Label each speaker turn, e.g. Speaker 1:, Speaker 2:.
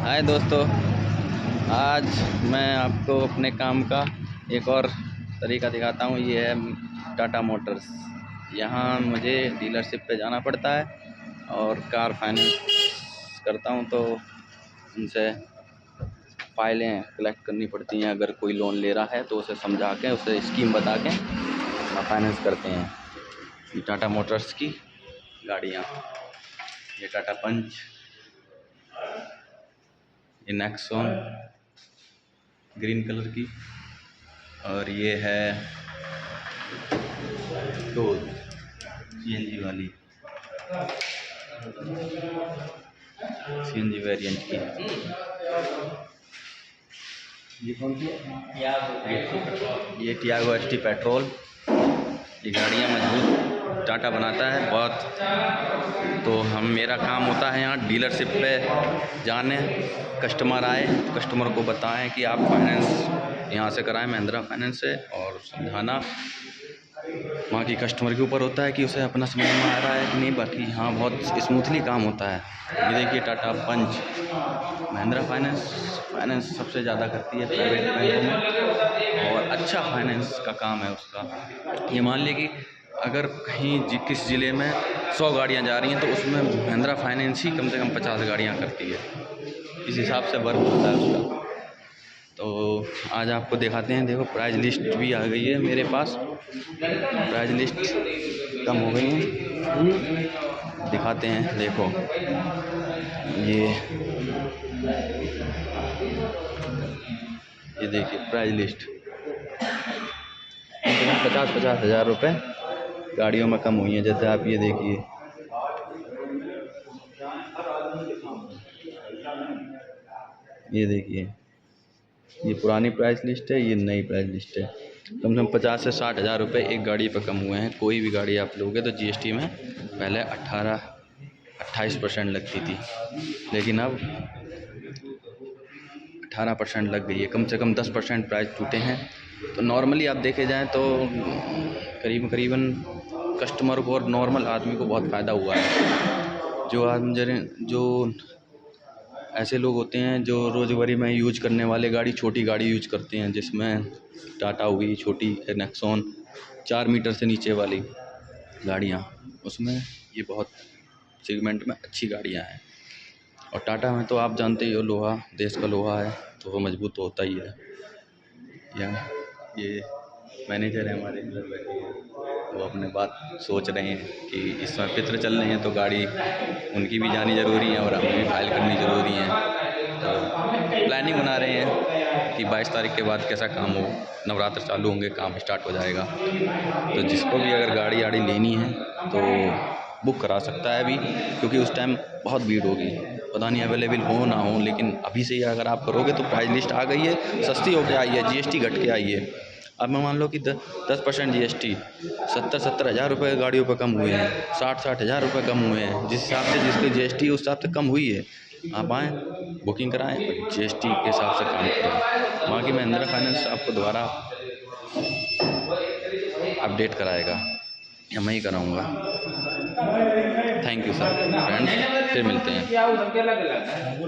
Speaker 1: हाय दोस्तों, आज मैं आपको अपने काम का एक और तरीका दिखाता हूँ। ये है टाटा मोटर्स। यहाँ मुझे डीलरशिप पे जाना पड़ता है और कार फाइनेंस करता हूँ, तो उनसे फाइलें कलेक्ट करनी पड़ती हैं। अगर कोई लोन ले रहा है तो उसे समझा के, उसे स्कीम बता के फाइनेंस करते हैं। ये टाटा मोटर्स की गाड़ियाँ, ये टाटा पंच, ये नेक्सॉन ग्रीन कलर की, और ये है डोज सीएनजी वाली, सीएनजी वेरिएंट की। ये कौन सी है? ये टियागो एसटी पेट्रोल। ये गाड़ियाँ मजबूत टाटा बनाता है बहुत। तो मेरा काम होता है यहाँ डीलरशिप पे जाने, कस्टमर आए, कस्टमर को बताएं कि आप फाइनेंस यहाँ से कराएं, महिंद्रा फाइनेंस से, और समझाना वहाँ की कस्टमर के ऊपर होता है कि उसे अपना समझ में आ रहा है कि नहीं। बाकी यहाँ बहुत स्मूथली काम होता है। ये देखिए टाटा पंच, महिंद्रा फाइनेंस सबसे ज़्यादा करती है प्राइवेट बैंकों में, और अच्छा फाइनेंस का काम है उसका। ये मान लीजिए कि अगर कहीं किस ज़िले में 100 गाड़ियाँ जा रही हैं तो उसमें महिंद्रा फाइनेंस ही कम से कम 50 गाड़ियाँ करती है। इस हिसाब से वर्क होता है उसका। तो आज आपको दिखाते हैं। देखो, प्राइस लिस्ट भी आ गई है मेरे पास। प्राइस लिस्ट कम हो गई है, दिखाते हैं। देखो, ये देखिए प्राइस लिस्ट। 50 हज़ार रुपये गाड़ियों में कम हुई है। जैसे आप ये देखिए, ये देखिए, ये पुरानी प्राइस लिस्ट है, ये नई प्राइस लिस्ट है। कम से कम 50 से 60 हज़ार रुपये एक गाड़ी पर कम हुए हैं। कोई भी गाड़ी आप लोगे तो जीएसटी में पहले 28% लगती थी, लेकिन अब 18% लग गई है। कम से कम 10% प्राइस टूटे हैं। तो नॉर्मली आप देखे जाएँ तो करीबन कस्टमर को और नॉर्मल आदमी को बहुत फ़ायदा हुआ है। जो ऐसे लोग होते हैं जो रोज़गारी में यूज करने वाले छोटी गाड़ी यूज करते हैं, जिसमें टाटा हुई छोटी, नेक्सॉन 4 मीटर से नीचे वाली गाड़ियाँ, उसमें ये बहुत सेगमेंट में अच्छी गाड़ियाँ हैं। और टाटा में तो आप जानते ही हो, लोहा, देश का लोहा है, तो वो मजबूत तो होता ही है। ये मैनेजर है हमारे अंदर बैठे हैं, वो अपने बात सोच रहे हैं कि इस समय पित्र चल रहे हैं तो गाड़ी उनकी भी जानी ज़रूरी है और हमें भी फाइल करनी ज़रूरी है। तो प्लानिंग बना रहे हैं कि 22 तारीख के बाद कैसा काम हो। नवरात्र चालू होंगे, काम स्टार्ट हो जाएगा। तो जिसको भी अगर गाड़ी आड़ी लेनी है तो बुक करा सकता है अभी, क्योंकि उस टाइम बहुत भीड़ होगी। पता नहीं अवेलेबल हो ना हो, लेकिन अभी से ही अगर आप करोगे तो प्राइस लिस्ट आ गई है, सस्ती होके आई है, जीएसटी घट के आई है। अब मैं मान लो कि 10% जीएसटी, 70 हज़ार रुपये गाड़ियों पर कम हुए हैं, 60 हज़ार रुपये कम हुए हैं। जिस हिसाब से जिसकी जीएसटी उस हिसाब से कम हुई है। आप आएँ, बुकिंग कराएँ और जीएसटी के हिसाब से काम करें। बाकी महिंद्रा फाइनेंस आपको दोबारा अपडेट कराएगा या मैं ही कराऊँगा। थैंक यू सर फ्रेंड्स, फिर मिलते हैं।